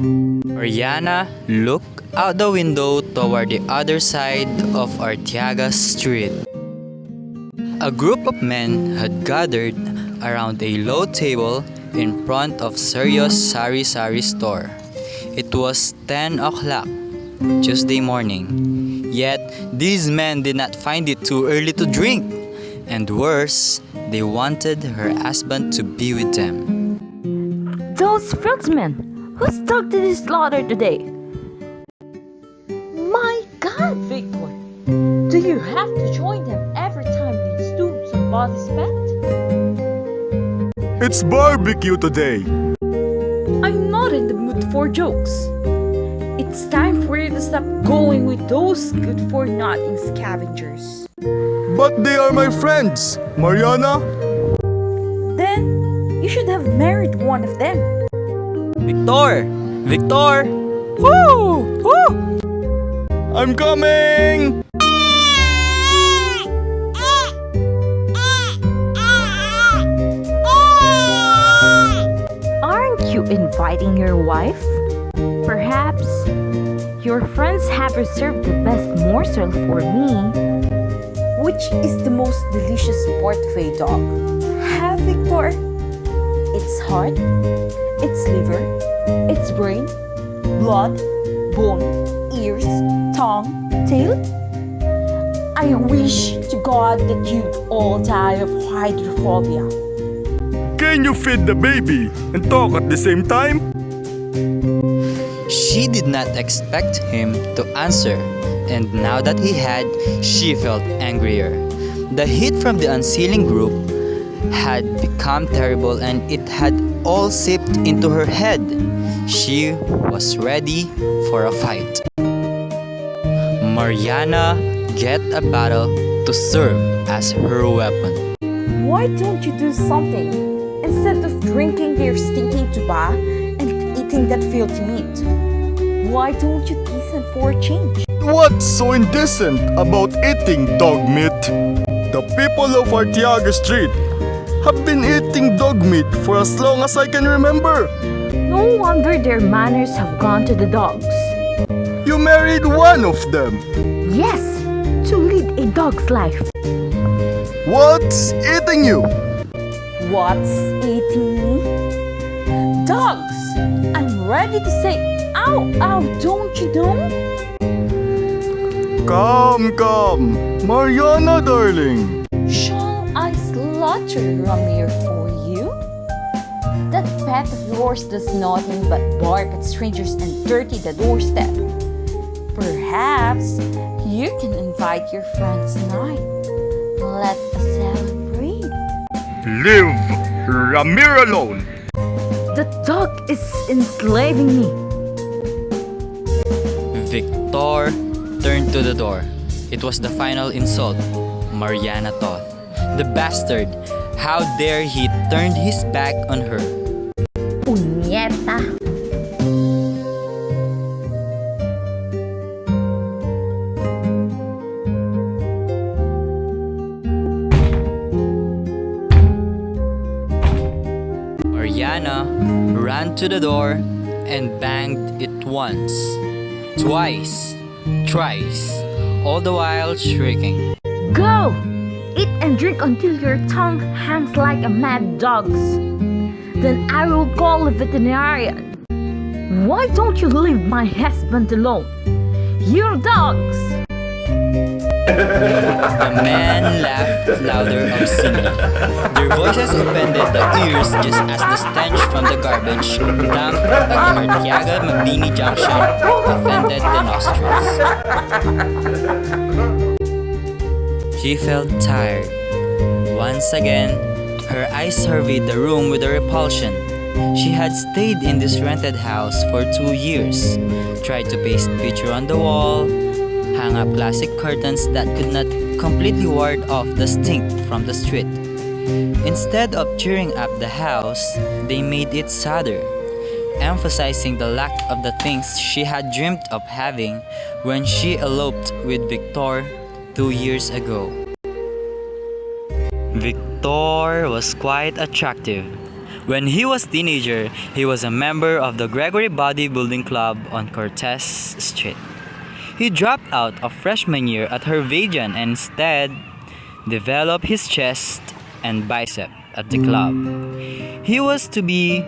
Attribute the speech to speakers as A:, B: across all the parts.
A: Mariana looked out the window toward the other side of Arteaga Street. A group of men had gathered around a low table in front of Seryo's sari-sari store. It was 10 o'clock, Tuesday morning. Yet, these men did not find it too early to drink. And worse, they wanted her husband to be with them.
B: Those fieldsmen! Who stuck to this slaughter today?
C: My God, Victor! Do you have to join them every time they stew somebody's pet?
D: It's barbecue today.
C: I'm not in the mood for jokes. It's time for you to stop going with those good-for-nothing scavengers.
D: But they are my friends, Mariana.
C: Then, you should have married one of them.
A: Victor! Victor! Woo! Woo!
D: I'm coming!
B: Aren't you inviting your wife? Perhaps your friends have reserved the best morsel for me.
C: Which is the most delicious part of a dog? Have, Victor? Its heart, its liver, its brain, blood, bone, ears, tongue, tail? I wish to God that you'd all die of hydrophobia.
D: Can you feed the baby and talk at the same time?
A: She did not expect him to answer, and now that he had, she felt angrier. The heat from the unsealing group had become terrible and it had all seeped into her head. She was ready for a fight. Mariana get a bottle to serve as her weapon.
C: Why don't you do something instead of drinking their stinking tuba and eating that filthy meat? Why don't you listen for a change?
D: What's so indecent about eating dog meat? The people of Arteaga Street have been eating dog meat for as long as I can remember.
B: No wonder their manners have gone to the dogs.
D: You married one of them.
B: Yes, to lead a dog's life.
D: What's eating you?
C: What's eating me? Dogs! I'm ready to say ow, ow, don't you know?
D: Come, Mariana darling.
C: Shall I slaughter Ramir for you? That pet of yours does nothing but bark at strangers and dirty the doorstep. Perhaps you can invite your friends tonight. Let us celebrate.
D: Leave Ramir alone.
B: The dog is enslaving me.
A: Victor turned to the door. It was the final insult, Mariana thought. The bastard! How dare he turn his back on her?
B: Puñeta!
A: Mariana ran to the door and banged it once, twice, thrice, all the while shrieking.
B: Go! Eat and drink until your tongue hangs like a mad dog's. Then I will call a veterinarian. Why don't you leave my husband alone? You dogs!
A: The men laughed louder obscenely. Their voices offended the ears just as the stench from the garbage dump at the Arteaga Mabini Junction offended the nostrils. She felt tired. Once again, her eyes surveyed the room with a repulsion. She had stayed in this rented house for 2 years, tried to paste picture on the wall, hang up plastic curtains that could not completely ward off the stink from the street. Instead of cheering up the house, they made it sadder, emphasizing the lack of the things she had dreamed of having when she eloped with Victor 2 years ago. Victor was quite attractive, When he was teenager, he was a member of the Gregory Bodybuilding Club on Cortez Street. He dropped out of freshman year at Harvadian and instead developed his chest and bicep at the club. He was to be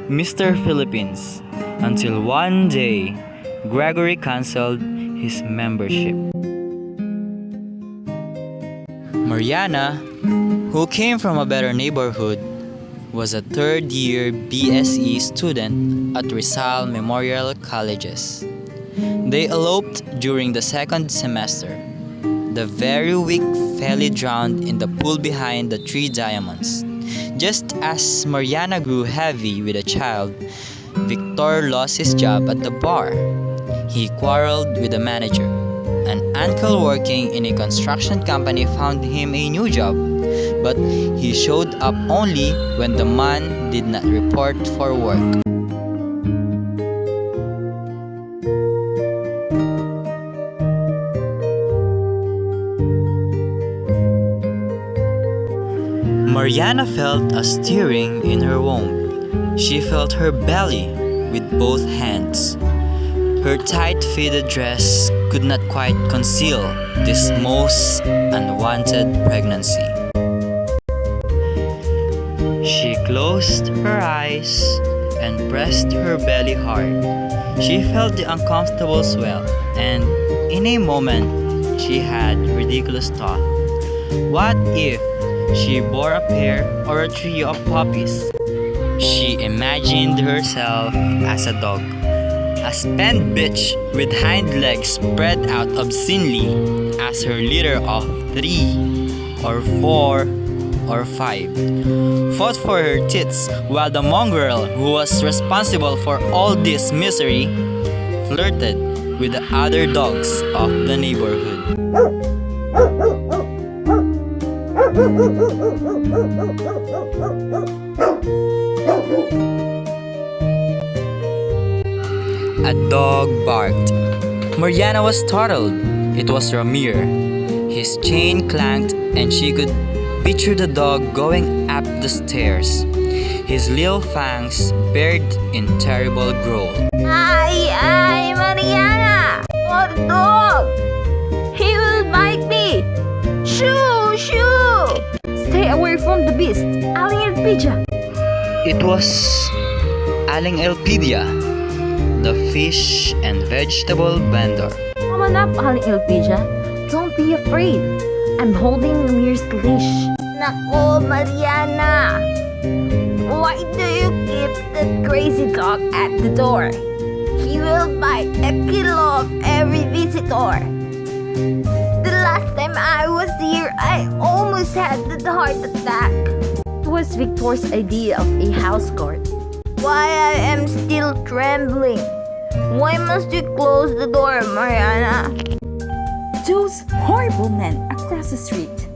A: Mr. Philippines until one day Gregory canceled his membership. Mariana, who came from a better neighborhood, was a third-year BSE student at Rizal Memorial Colleges. They eloped during the second semester. The very weak Feli drowned in the pool behind the Three Diamonds. Just as Mariana grew heavy with a child, Victor lost his job at the bar. He quarreled with the manager. An uncle working in a construction company found him a new job, but he showed up only when the man did not report for work. Mariana felt a stirring in her womb. She felt her belly with both hands. Her tight-fitted dress could not quite conceal this most unwanted pregnancy. She closed her eyes and pressed her belly hard. She felt the uncomfortable swell, and in a moment, she had ridiculous thought. What if she bore a pair or a trio of puppies? She imagined herself as a dog, a spent bitch with hind legs spread out obscenely as her litter of 3 or 4 or 5 fought for her tits while the mongrel who was responsible for all this misery flirted with the other dogs of the neighborhood. A dog barked. Mariana was startled. It was Ramir. His chain clanked and she could picture the dog going up the stairs, his little fangs bared in terrible growl.
B: Ay, Mariana! What dog! He will bite me! Shoo! Shoo! Stay away from the beast, Aling Elpidia!
A: It was Aling Elpidia, the fish and vegetable vendor.
B: Come on up, Aling Elpidia. Don't be afraid. I'm holding Ramir's leash. Nako, Mariana! Why do you keep that crazy dog at the door? He will bite a kilo of every visitor. The last time I was here, I almost had the heart attack. It was Victor's idea of a house guard. Why I am still trembling? Why must you close the door, Mariana?
C: Those horrible men across the street.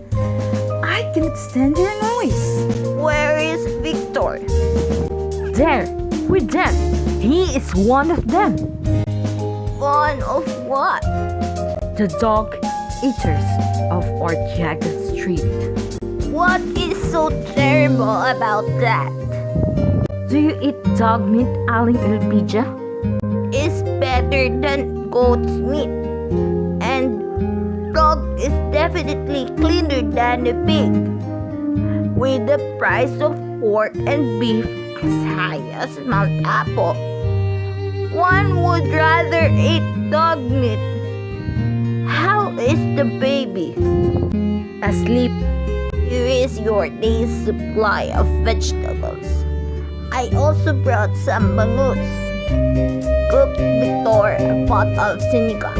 C: I cannot stand their noise.
B: Where is Victor? There, with them. He is one of them. One of what? The dog eaters of Ortiaga Street. What is so terrible about that? Do you eat dog meat, Aling Elpidia? It's better than goat's meat. And dog is definitely cleaner than a pig. With the price of pork and beef as high as Mount Apple, one would rather eat dog meat. How is the baby? Asleep. Here is your day's supply of vegetables. I also brought some bangus. Cook Victor a pot of sinigang,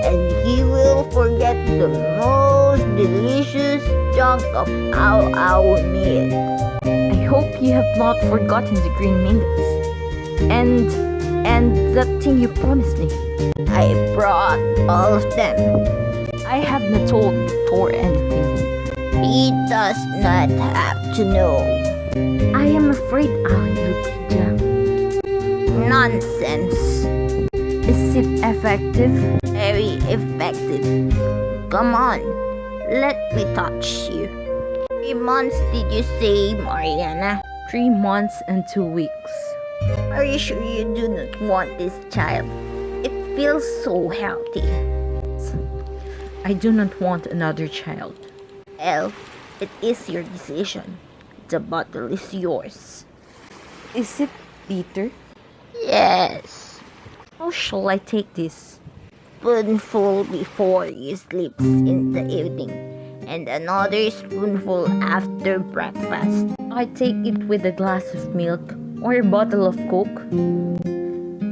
B: and he will forget the most delicious chunk of our meal. I hope you have not forgotten the green mangoes. And that thing you promised me. I brought all of them. I have not told Victor anything. He does not have to know. I am afraid, Aling Elpidia. Nonsense. Is it effective? Very effective. Come on, let me touch you. 3 months did you say, Mariana? 3 months and 2 weeks.
E: Are you sure you do not want this child? It feels so healthy.
B: I do not want another child.
E: Well, it is your decision. The bottle is yours.
C: Is it bitter?
E: Yes.
B: How shall I take this?
E: Spoonful before you sleep in the evening, and another spoonful after breakfast.
B: I take it with a glass of milk or a bottle of Coke.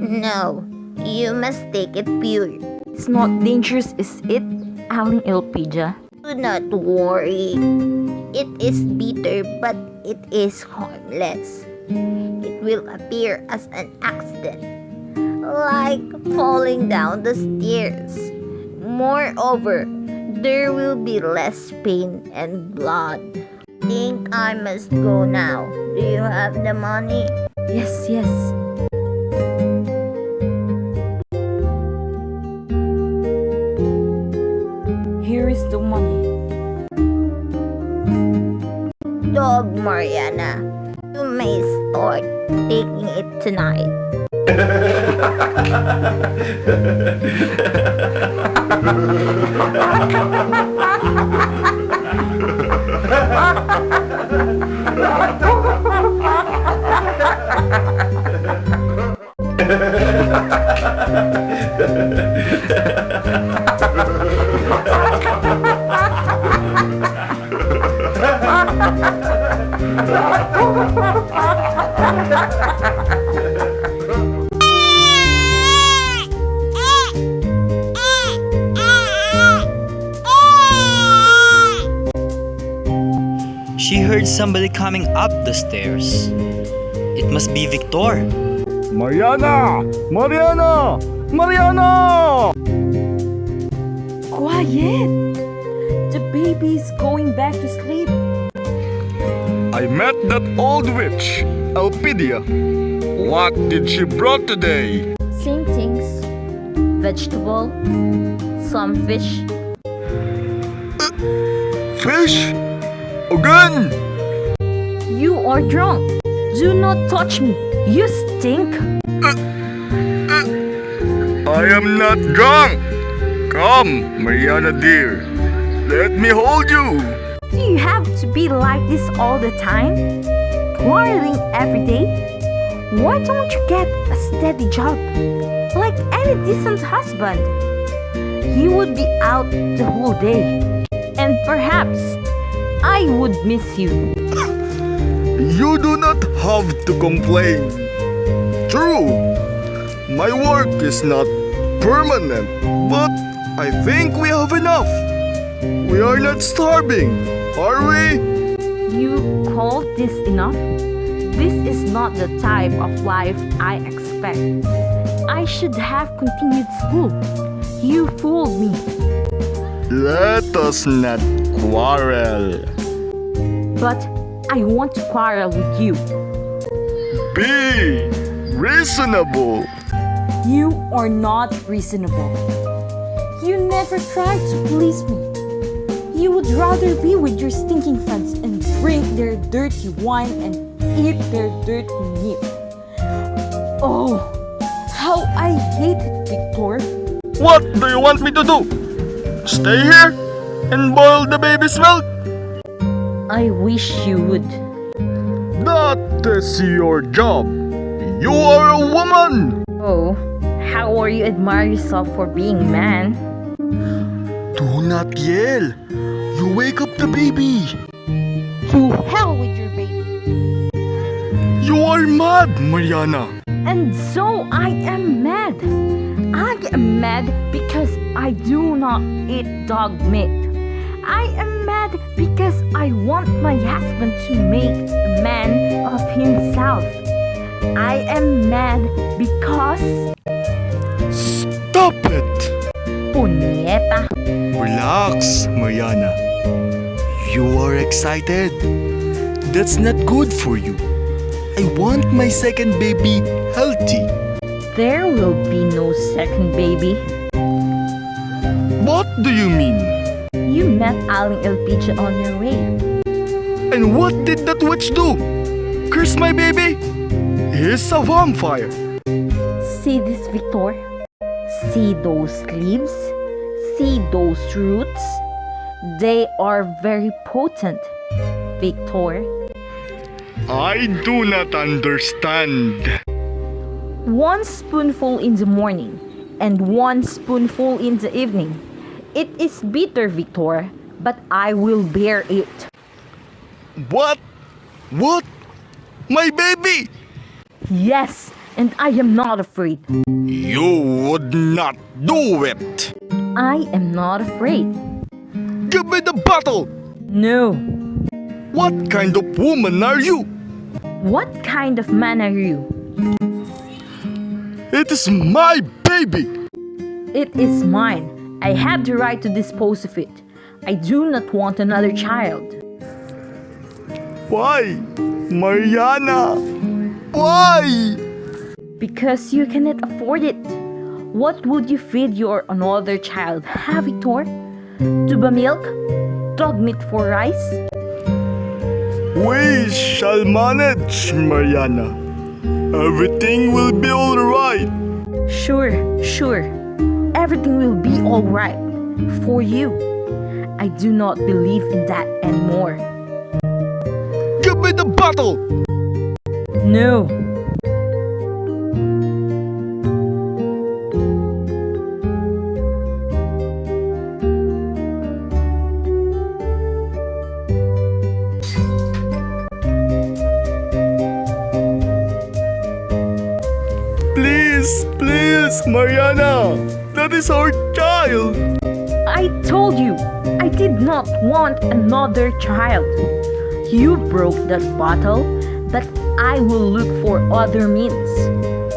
E: No, you must take it pure.
B: It's not dangerous, is it, Aling Elpidia?
E: Do not worry. It is bitter, but it is harmless. It will appear as an accident, like falling down the stairs. Moreover, there will be less pain and blood. Think I must go now. Do you have the money?
B: Yes, yes.
C: Here is the money.
E: Dog Mariana, you may start taking it tonight.
A: She heard somebody coming up the stairs. It must be Victor.
D: Mariana! Mariana! Mariana!
C: Quiet! The baby is going back to sleep.
D: I met that old witch, Elpidia. What did she brought today?
B: Same things. Vegetable, some fish.
D: Fish? Again?
B: You are drunk. Do not touch me. You stink.
D: I am not drunk. Come, Mariana dear. Let me hold you.
B: Do you have to be like this all the time? Quarreling every day? Why don't you get a steady job? Like any decent husband. He would be out the whole day. And perhaps I would miss you.
D: You do not have to complain. True, my work is not permanent, but I think we have enough. We are not starving, are we?
B: You call this enough? This is not the type of life I expect. I should have continued school. You fooled me.
D: Let us not quarrel.
B: But I want to quarrel with you.
D: Be reasonable.
C: You are not reasonable. You never try to please me. You would rather be with your stinking friends and drink their dirty wine and eat their dirty meat. Oh, how I hate it, Victor.
D: What do you want me to do? Stay here and boil the baby's milk?
B: I wish you would.
D: That is your job. You are a woman.
B: Oh, how are you admire yourself for being man?
D: Do not yell. You wake up the baby.
C: To hell with your baby.
D: You are mad, Mariana.
B: And so I am mad. I am mad because I do not eat dog meat. I am mad because I want my husband to make a man of himself. I am mad because...
D: Stop it.
B: Punyeta.
D: Relax, Mariana. You are excited. That's not good for you. I want my second baby healthy.
B: There will be no second baby.
D: What do you mean?
B: You met Aling Elpidia on your way.
D: And what did that witch do? curse my baby? He's a vampire.
B: See this, Victor? See those leaves? See those roots? They are very potent, Victor.
D: I do not understand.
B: 1 spoonful in the morning and 1 spoonful in the evening. It is bitter, Victor, but I will bear it.
D: What? What? My baby?
B: Yes, and I am not afraid.
D: You would not do it.
B: I am not afraid.
D: Give me the bottle.
B: No.
D: What kind of woman are you?
B: What kind of man are you?
D: It is my baby.
B: It is mine. I have the right to dispose of it. I do not want another child.
D: Why? Mariana? Why?
B: Because you cannot afford it. What would you feed your another child, Victor? Tuba milk? Dog meat for rice?
D: We shall manage, Mariana. Everything will be alright.
B: Sure. Everything will be alright. For you. I do not believe in that anymore.
D: Give me the bottle.
B: No.
D: Please, Mariana. That is our child.
B: I told you, I did not want another child. You broke that bottle, but I will look for other means.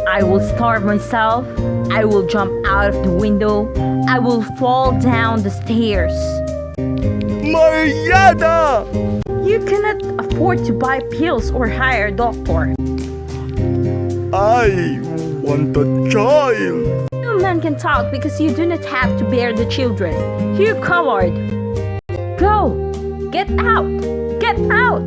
B: I will starve myself. I will jump out of the window. I will fall down the stairs.
D: Mariana!
B: You cannot afford to buy pills or hire a doctor.
D: I want a child.
B: No man can talk because you do not have to bear the children. You coward! Go! Get out! Get out!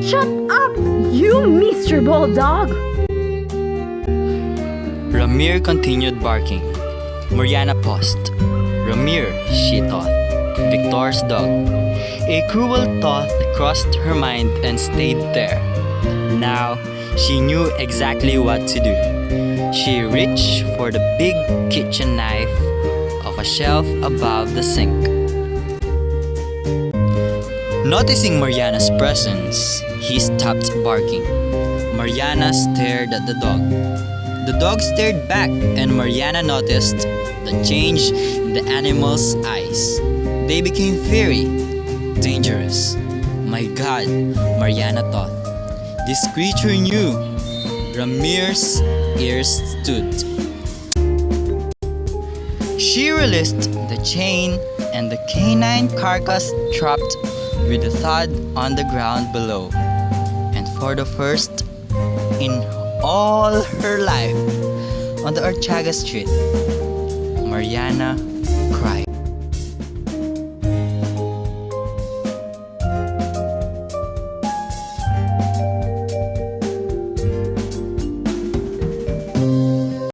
B: Shut up, you miserable dog!
A: Ramir continued barking. Mariana paused. Ramir, she thought. Victor's dog. A cruel thought crossed her mind and stayed there. Now, she knew exactly what to do. She reached for the big kitchen knife of a shelf above the sink. Noticing Mariana's presence, he stopped barking. Mariana stared at the dog. The dog stared back, and Mariana noticed the change in the animal's eyes. They became fiery, dangerous. My God, Mariana thought. This creature knew. Ramir's ears stood. She released the chain, and the canine carcass dropped with a thud on the ground below. And for the first in all her life on the Orchaga Street, Mariana cried.